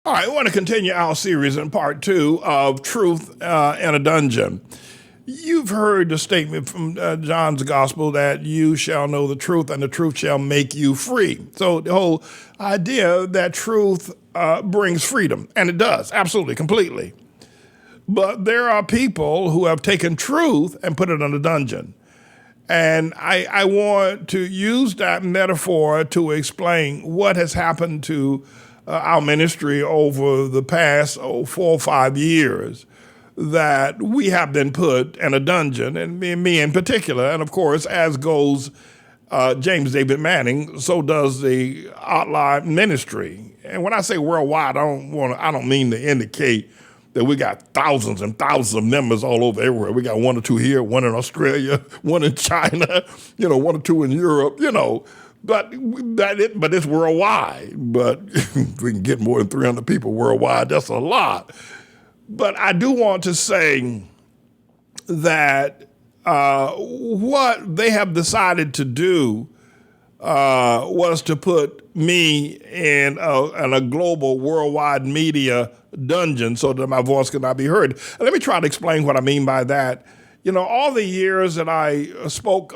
All right, I want to continue our series in part 2 of Truth in a Dungeon. You've heard the statement from John's Gospel that you shall know the truth and the truth shall make you free. So the whole idea that truth brings freedom, and it does, absolutely, completely. But there are people who have taken truth and put it in a dungeon. And I want to use that metaphor to explain what has happened to our ministry over the past 4 or 5 years, that we have been put in a dungeon, and me in particular. And of course, as goes James David Manning, so does the ATLAH ministry. And when I say worldwide, I don't mean to indicate that we got thousands and thousands of members all over everywhere. We got 1 or 2 here, 1 in Australia, 1 in China, 1 or 2 in Europe, But it's worldwide. But we can get more than 300 people worldwide. That's a lot. But I do want to say that what they have decided to do was to put me in a global worldwide media dungeon so that my voice could not be heard. And let me try to explain what I mean by that. All the years that I spoke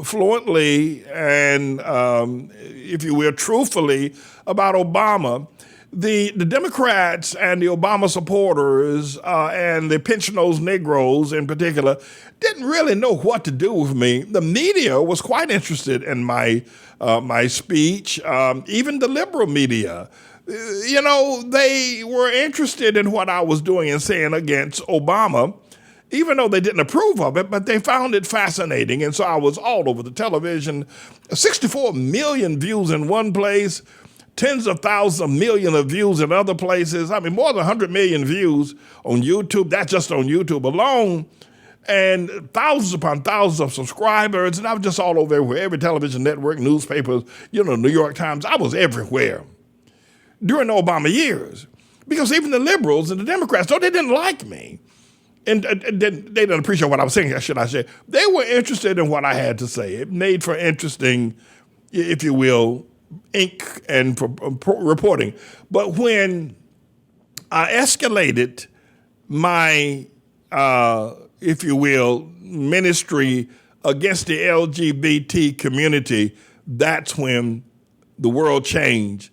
fluently and, if you will, truthfully about Obama, the Democrats and the Obama supporters and the pinch-nosed Negroes in particular didn't really know what to do with me. The media was quite interested in my speech, even the liberal media. They were interested in what I was doing and saying against Obama, even though they didn't approve of it, but they found it fascinating. And so I was all over the television, 64 million views in one place, tens of thousands of millions of views in other places. I mean, more than 100 million views on YouTube. That's just on YouTube alone. And thousands upon thousands of subscribers. And I was just all over everywhere, every television network, newspapers, New York Times. I was everywhere during the Obama years. Because even the liberals and the Democrats, though they didn't like me, and they didn't appreciate what I was saying, should I say. They were interested in what I had to say. It made for interesting, if you will, ink and reporting. But when I escalated my, if you will, ministry against the LGBT community, that's when the world changed.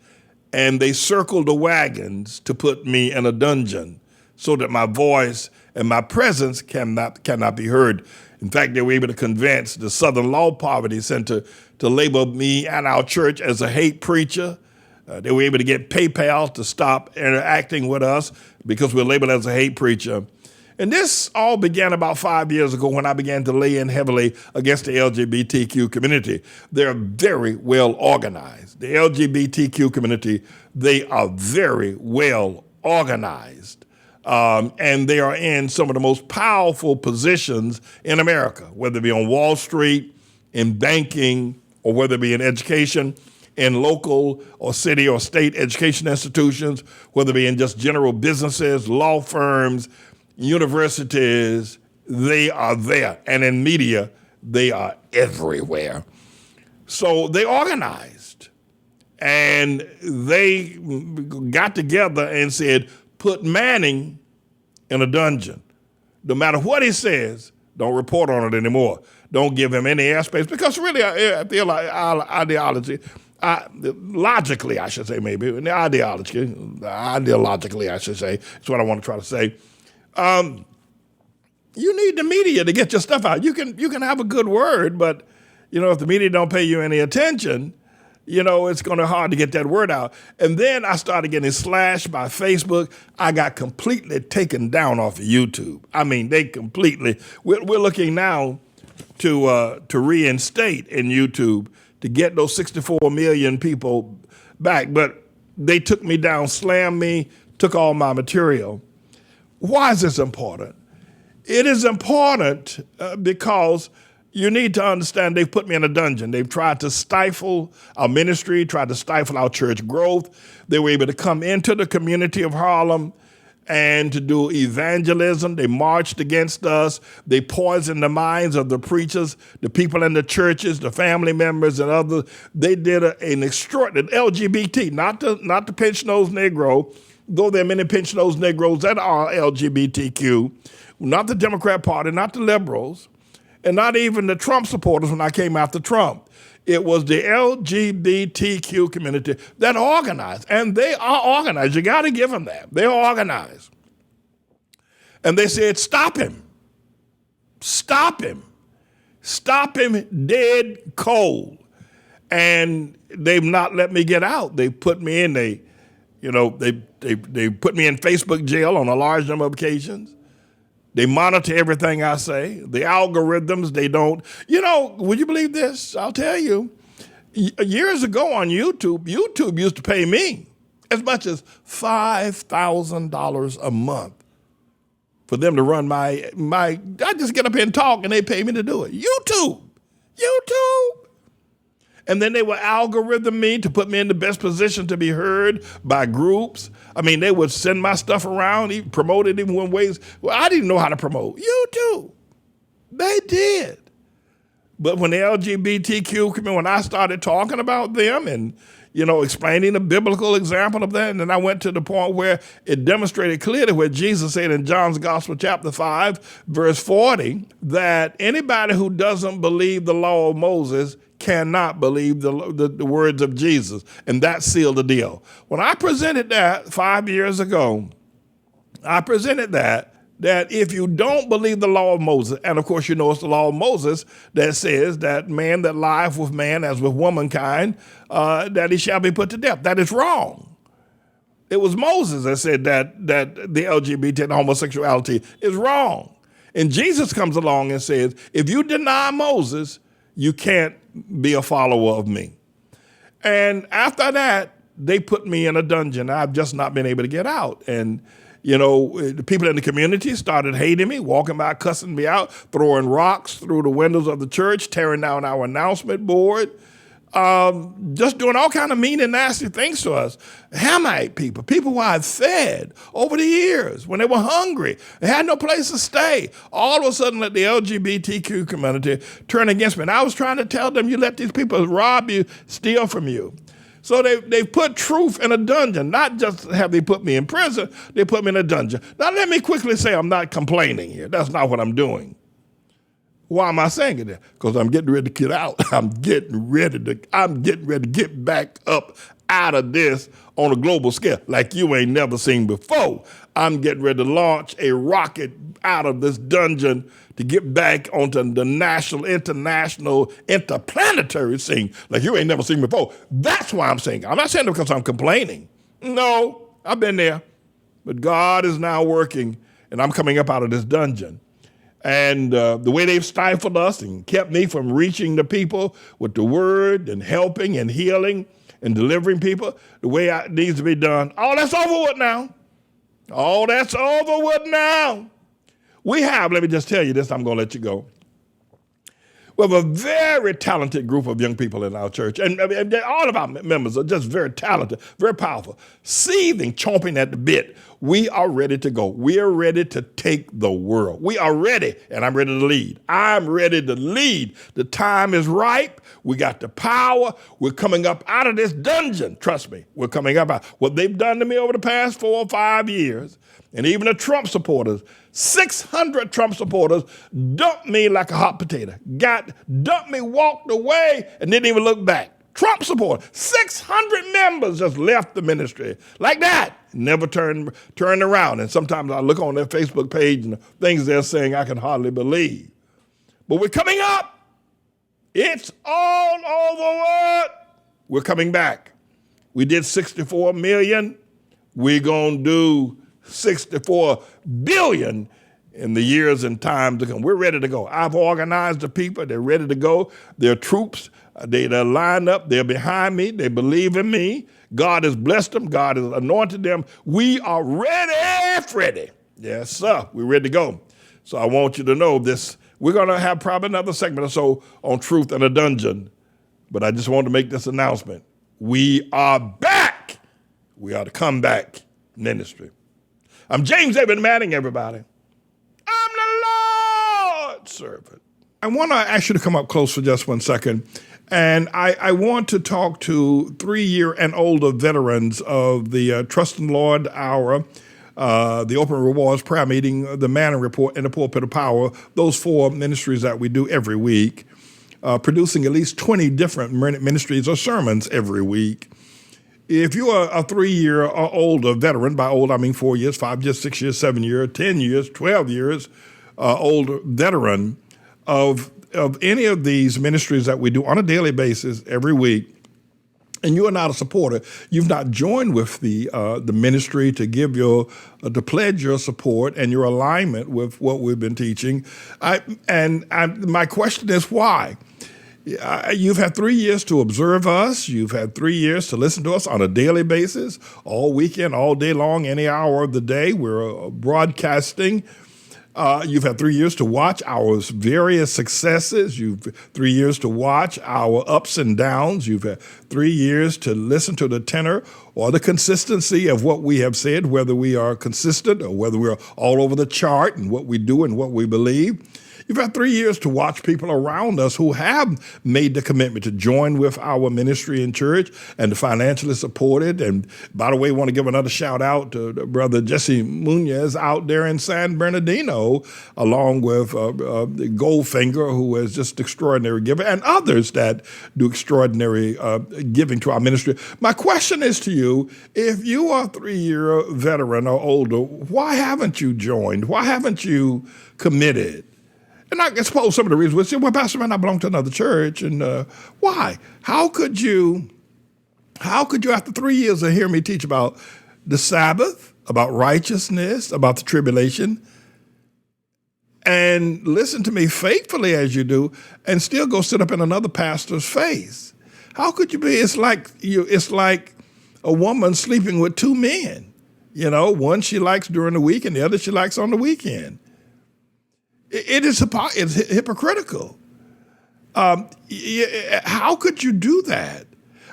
And they circled the wagons to put me in a dungeon so that my voice and my presence cannot be heard. In fact, they were able to convince the Southern Law Poverty Center to label me and our church as a hate preacher. They were able to get PayPal to stop interacting with us because we're labeled as a hate preacher. And this all began about 5 years ago when I began to lay in heavily against the LGBTQ community. They're very well organized. The LGBTQ community, they are very well organized. And they are in some of the most powerful positions in America, whether it be on Wall Street, in banking, or whether it be in education, in local or city or state education institutions, whether it be in just general businesses, law firms, universities, they are there. And in media, they are everywhere. So they organized and they got together and said, put Manning in a dungeon. No matter what he says, don't report on it anymore. Don't give him any airspace because really, ideologically, I should say, is what I want to try to say. You need the media to get your stuff out. You can have a good word, but if the media don't pay you any attention, it's going to be hard to get that word out. And then I started getting slashed by Facebook. I got completely taken down off of YouTube. I mean, they completely. We're looking now to reinstate in YouTube to get those 64 million people back. But they took me down, slammed me, took all my material. Why is this important? It is important because you need to understand they've put me in a dungeon. They've tried to stifle our ministry, tried to stifle our church growth. They were able to come into the community of Harlem and to do evangelism. They marched against us. They poisoned the minds of the preachers, the people in the churches, the family members, and others. They did an extraordinary LGBT, not the pinch-nosed Negro, though there are many pinch-nosed Negroes that are LGBTQ, not the Democrat Party, not the liberals, and not even the Trump supporters when I came after Trump. It was the LGBTQ community that organized, and they are organized. You got to give them that. They're organized. And they said, stop him. Stop him. Stop him dead cold. And they've not let me get out. They put me in, they put me in Facebook jail on a large number of occasions. They monitor everything I say. The algorithms, they don't. Would you believe this? I'll tell you. Years ago on YouTube used to pay me as much as $5,000 a month for them to run my. I just get up here and talk, and they pay me to do it. YouTube. And then they would algorithm me to put me in the best position to be heard by groups. I mean, they would send my stuff around, even promote it even in ways. Well, I didn't know how to promote. YouTube. They did. But when the LGBTQ community, when I started talking about them and, explaining the biblical example of that, and then I went to the point where it demonstrated clearly where Jesus said in John's Gospel, chapter 5, verse 40, that anybody who doesn't believe the law of Moses cannot believe the words of Jesus. And that sealed the deal. When I presented that 5 years ago, I presented that if you don't believe the law of Moses, and of course it's the law of Moses that says that man that lieth with man as with womankind, that he shall be put to death. That is wrong. It was Moses that said that the LGBT and homosexuality is wrong. And Jesus comes along and says, if you deny Moses, you can't be a follower of me. And after that, they put me in a dungeon. I've just not been able to get out. And, the people in the community started hating me, walking by, cussing me out, throwing rocks through the windows of the church, tearing down our announcement board, just doing all kind of mean and nasty things to us. Hamite people who I've fed over the years when they were hungry. They had no place to stay. All of a sudden, let the LGBTQ community turn against me. And I was trying to tell them, you let these people rob you, steal from you. So they put truth in a dungeon. Not just have they put me in prison, they put me in a dungeon. Now, let me quickly say I'm not complaining here. That's not what I'm doing. Why am I saying it? Because I'm getting ready to get out. I'm getting ready to get back up out of this on a global scale like you ain't never seen before. I'm getting ready to launch a rocket out of this dungeon to get back onto the national, international, interplanetary scene like you ain't never seen before. That's why I'm saying it. I'm not saying it because I'm complaining. No, I've been there. But God is now working, and I'm coming up out of this dungeon. And the way they've stifled us and kept me from reaching the people with the word and helping and healing and delivering people the way it needs to be done, all that's over with now. All that's over with now. We have, let me just tell you this, I'm going to let you go. We have a very talented group of young people in our church. And all of our members are just very talented, very powerful, seething, chomping at the bit. We are ready to go. We are ready to take the world. We are ready, and I'm ready to lead. I'm ready to lead. The time is ripe. We got the power. We're coming up out of this dungeon. Trust me, we're coming up out. What they've done to me over the past 4 or 5 years, and even the Trump supporters, 600 Trump supporters dumped me like a hot potato. Dumped me, walked away, and didn't even look back. Trump supporters, 600 members just left the ministry like that. Never turned around. And sometimes I look on their Facebook page and the things they're saying I can hardly believe. But we're coming up. It's all over what? We're coming back. We did 64 million. We're going to do 64 billion in the years and time to come. We're ready to go. I've organized the people. They're ready to go. They're troops. They're lined up. They're behind me. They believe in me. God has blessed them. God has anointed them. We are ready, Freddie. Yes, sir. We're ready to go. So I want you to know this. We're going to have probably another segment or so on truth in a dungeon. But I just want to make this announcement. We are back. We are the comeback ministry. I'm James David Manning, everybody. I'm the Lord's servant. I want to ask you to come up close for just 1 second. And I want to talk to 3-year and older veterans of the Trust in the Lord Hour, the Open Rewards Prayer Meeting, the Manna Report, and the Pulpit of Power, those 4 ministries that we do every week, producing at least 20 different ministries or sermons every week. If you are a 3-year or older veteran, by old I mean 4 years, 5 years, 6 years, 7 years, 10 years, 12 years, older veteran of any of these ministries that we do on a daily basis every week, and you are not a supporter, you've not joined with the ministry to give to pledge your support and your alignment with what we've been teaching. My question is why? You've had 3 years to observe us. You've had 3 years to listen to us on a daily basis, all weekend, all day long, any hour of the day. We're broadcasting. You've had 3 years to watch our various successes. You've 3 years to watch our ups and downs. You've had 3 years to listen to the tenor or the consistency of what we have said, whether we are consistent or whether we're all over the chart and what we do and what we believe. You've had 3 years to watch people around us who have made the commitment to join with our ministry and church and to financially support it. And by the way, I want to give another shout out to Brother Jesse Munoz out there in San Bernardino, along with Goldfinger, who is just extraordinary giver, and others that do extraordinary giving to our ministry. My question is to you, if you are a 3-year veteran or older, why haven't you joined? Why haven't you committed? And I suppose some of the reasons would say, well, Pastor Man, I belong to another church. And why? How could you, after 3 years of hearing me teach about the Sabbath, about righteousness, about the tribulation, and listen to me faithfully as you do, and still go sit up in another pastor's face? How could you be? It's like a woman sleeping with 2 men. You know, one she likes during the week and the other she likes on the weekend. It's hypocritical. How could you do that?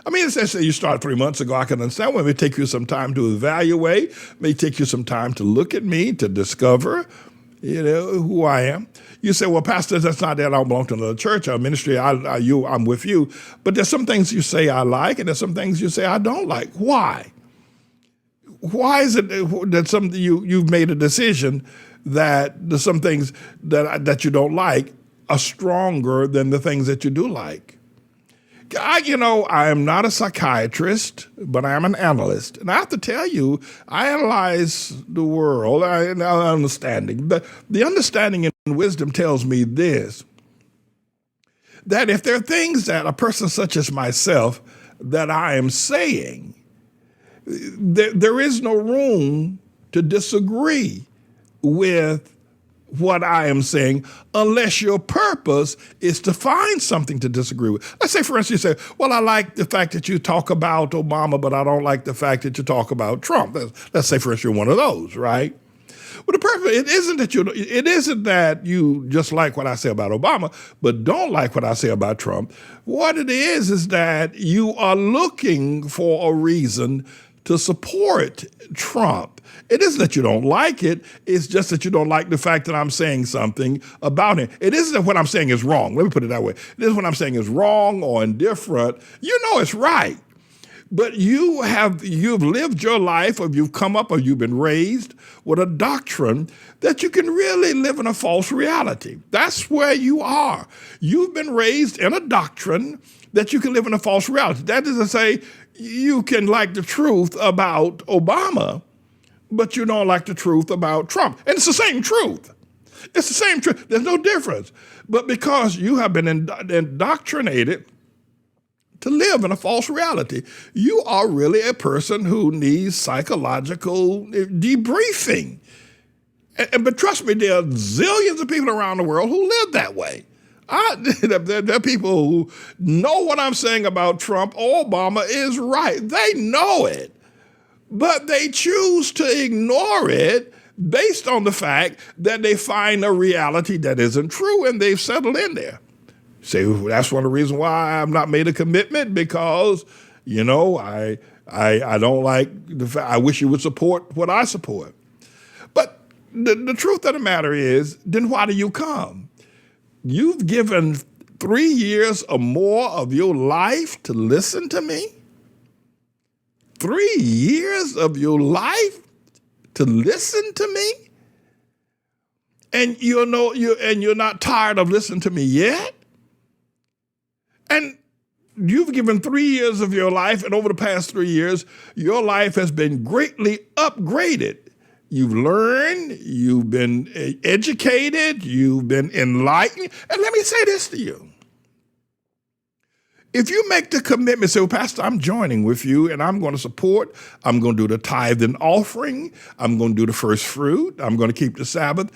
I mean, let's say you started 3 months ago. I can understand. Well, it may take you some time to evaluate. It may take you some time to look at me, to discover, who I am. You say, well, Pastor, that's not that I don't belong to another church or ministry. I'm with you. But there's some things you say I like, and there's some things you say I don't like. Why? Why is it that you've made a decision that there's some things that you don't like are stronger than the things that you do like? I am not a psychiatrist, but I am an analyst. And I have to tell you, I analyze the world, understanding. The understanding and wisdom tells me this, that if there are things that a person such as myself that I am saying, there is no room to disagree with what I am saying unless your purpose is to find something to disagree with. Let's say, for instance, you say, well, I like the fact that you talk about Obama, but I don't like the fact that you talk about Trump. Let's say, for instance, you're one of those, right? Well, the purpose, it isn't that you just like what I say about Obama, but don't like what I say about Trump. What it is that you are looking for a reason to support Trump. It isn't that you don't like it. It's just that you don't like the fact that I'm saying something about him. It isn't that what I'm saying is wrong. Let me put it that way. It isn't what I'm saying is wrong or indifferent. You know it's right. But you've lived your life, or you've come up, or you've been raised with a doctrine that you can really live in a false reality. That's where you are. You've been raised in a doctrine that you can live in a false reality. That is to say, you can like the truth about Obama, but you don't like the truth about Trump. And it's the same truth. It's the same truth. There's no difference. But because you have been indoctrinated to live in a false reality, you are really a person who needs psychological debriefing. But trust me, there are zillions of people around the world who live that way. There are people who know what I'm saying about Trump or Obama is right. They know it. But they choose to ignore it based on the fact that they find a reality that isn't true, and they've settled in there. Say, that's one of the reasons why I've not made a commitment, because, I don't like the fact. I wish you would support what I support. the truth of the matter is, then why do you come? You've given 3 years or more of your life to listen to me. 3 years of your life to listen to me, and you're not tired of listening to me yet. And you've given 3 years of your life, and over the past 3 years, your life has been greatly upgraded. You've learned, you've been educated, you've been enlightened. And let me say this to you. If you make the commitment, say, well, Pastor, I'm joining with you and I'm going to support, I'm going to do the tithe and offering, I'm going to do the first fruit, I'm going to keep the Sabbath,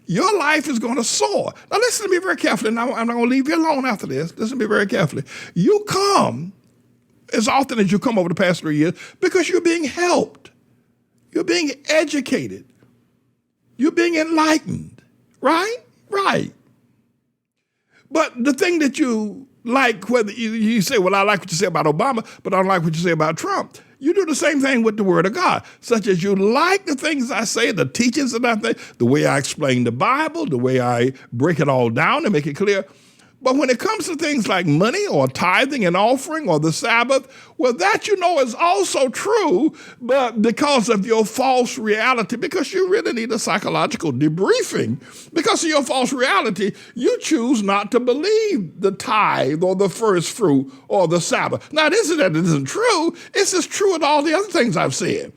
your life is going to soar. Now listen to me very carefully. Now I'm not going to leave you alone after this. Listen to me very carefully. You come as often as you come over the past 3 years because you're being helped. You're being educated. You're being enlightened, right? Right. But the thing that you like, whether you say, well, I like what you say about Obama, but I don't like what you say about Trump. You do the same thing with the Word of God, such as you like the things I say, the teachings that I say, the way I explain the Bible, the way I break it all down and make it clear. But when it comes to things like money or tithing and offering or the Sabbath, well, that is also true, but because of your false reality, because you really need a psychological debriefing, because of your false reality, you choose not to believe the tithe or the first fruit or the Sabbath. Now, it isn't that it isn't true. It's just true in all the other things I've said.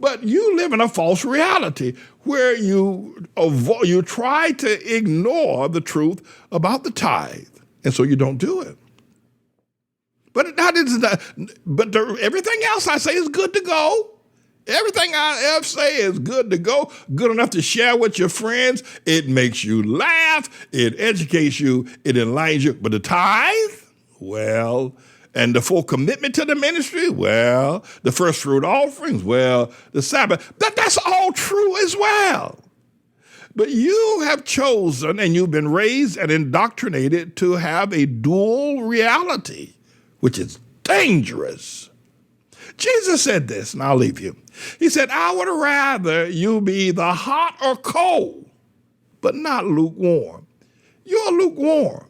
But you live in a false reality where you try to ignore the truth about the tithe, and so you don't do it. But everything else I say is good to go. Everything I ever say is good to go, good enough to share with your friends. It makes you laugh. It educates you. It enlightens you. But the tithe, well, and the full commitment to the ministry, well, the first fruit offerings, well, the Sabbath, that's all true as well. But you have chosen and you've been raised and indoctrinated to have a dual reality, which is dangerous. Jesus said this, and I'll leave you. He said, I would rather you be the hot or cold, but not lukewarm. You're lukewarm.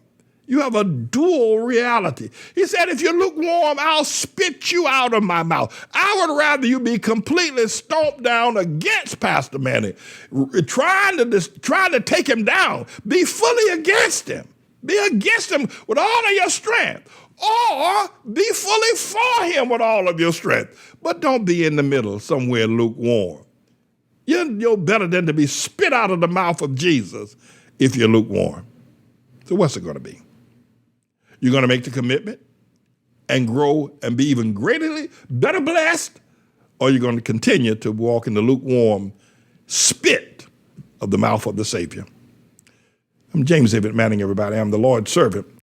You have a dual reality. He said, if you're lukewarm, I'll spit you out of my mouth. I would rather you be completely stomped down against Pastor Manny, trying to take him down. Be fully against him. Be against him with all of your strength. Or be fully for him with all of your strength. But don't be in the middle, somewhere lukewarm. You're better than to be spit out of the mouth of Jesus if you're lukewarm. So what's it going to be? You're going to make the commitment and grow and be even better blessed, or you're going to continue to walk in the lukewarm spit of the mouth of the Savior. I'm James David Manning, everybody. I'm the Lord's servant.